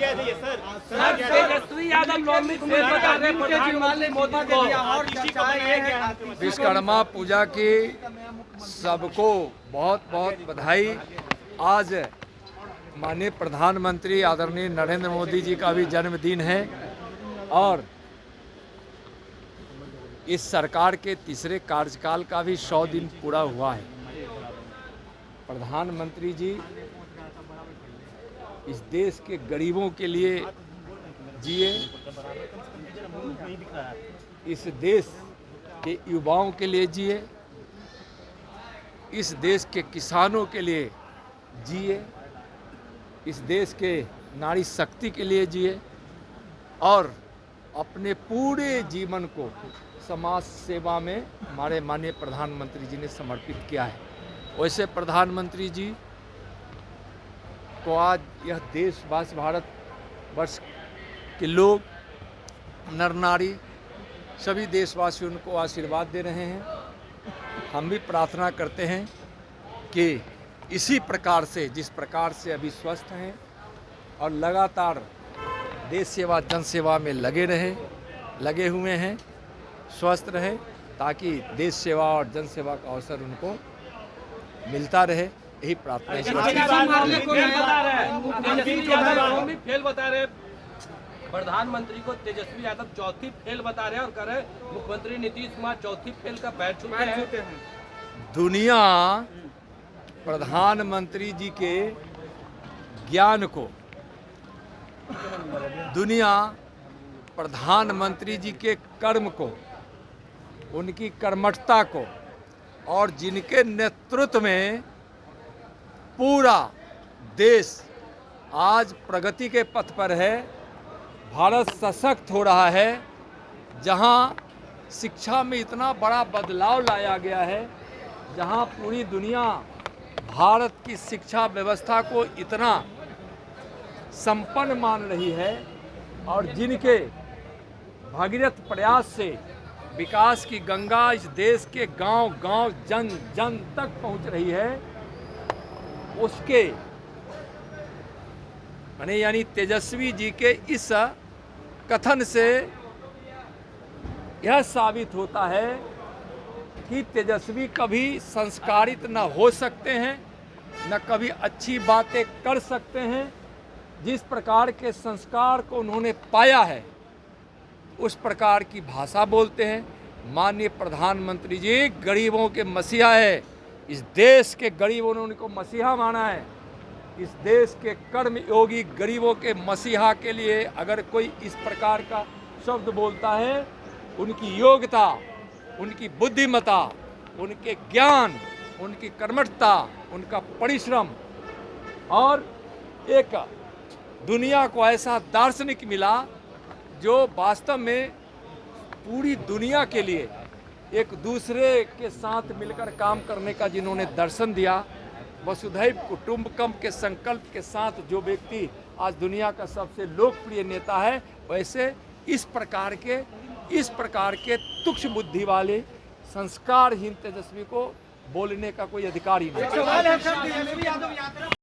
Tejashwi Yadav नौमित fail बता रहे प्रधानमंत्री मोदी को। विश्वकर्मा पूजा की सबको बहुत बहुत बधाई। आज माननीय प्रधानमंत्री आदरणीय नरेंद्र मोदी जी का भी जन्मदिन है और इस सरकार के तीसरे कार्यकाल का भी 100 दिन पूरा हुआ है। प्रधानमंत्री जी इस देश के गरीबों के लिए जिए, इस देश के युवाओं के लिए जिए, इस देश के किसानों के लिए जिए, इस देश के नारी शक्ति के लिए जिए और अपने पूरे जीवन को समाज सेवा में हमारे माननीय प्रधानमंत्री जी ने समर्पित किया है। वैसे प्रधानमंत्री जी को आज यह देशवासी भारत वर्ष के लोग, नर नारी, सभी देशवासी उनको आशीर्वाद दे रहे हैं। हम भी प्रार्थना करते हैं कि इसी प्रकार से, जिस प्रकार से अभी स्वस्थ हैं और लगातार देश सेवा जन सेवा में लगे हुए हैं, स्वस्थ रहे, ताकि देश सेवा और जन सेवा का अवसर उनको मिलता रहे। यही प्रार्थना है। फेल बता रहे प्रधानमंत्री को, तेजस्वी यादव चौथी फेल बता रहे हैं और कह रहे मुख्यमंत्री नीतीश कुमार चौथी फेल का पैर छूते हैं। दुनिया प्रधानमंत्री जी के ज्ञान को, दुनिया प्रधानमंत्री जी के कर्म को, उनकी कर्मठता को और जिनके नेतृत्व में पूरा देश आज प्रगति के पथ पर है, भारत सशक्त हो रहा है, जहां शिक्षा में इतना बड़ा बदलाव लाया गया है, जहां पूरी दुनिया भारत की शिक्षा व्यवस्था को इतना संपन्न मान रही है और जिनके भगीरथ प्रयास से विकास की गंगा इस देश के गांव-गांव, जन-जन तक पहुंच रही है, उसके यानी तेजस्वी जी के इस कथन से यह साबित होता है कि तेजस्वी कभी संस्कारित न हो सकते हैं, न कभी अच्छी बातें कर सकते हैं। जिस प्रकार के संस्कार को उन्होंने पाया है उस प्रकार की भाषा बोलते हैं। माननीय प्रधानमंत्री जी गरीबों के मसीहा है। इस देश के गरीबों ने उनको मसीहा माना है। इस देश के कर्म योगी गरीबों के मसीहा के लिए अगर कोई इस प्रकार का शब्द बोलता है, उनकी योग्यता, उनकी बुद्धिमत्ता, उनके ज्ञान, उनकी कर्मठता, उनका परिश्रम और एक दुनिया को ऐसा दार्शनिक मिला जो वास्तव में पूरी दुनिया के लिए एक दूसरे के साथ मिलकर काम करने का जिन्होंने दर्शन दिया, वसुधैव कुटुंबकम के संकल्प के साथ जो व्यक्ति आज दुनिया का सबसे लोकप्रिय नेता है, वैसे इस प्रकार के तुच्छ बुद्धि वाले संस्कारहीन तेजस्वी को बोलने का कोई अधिकार ही नहीं।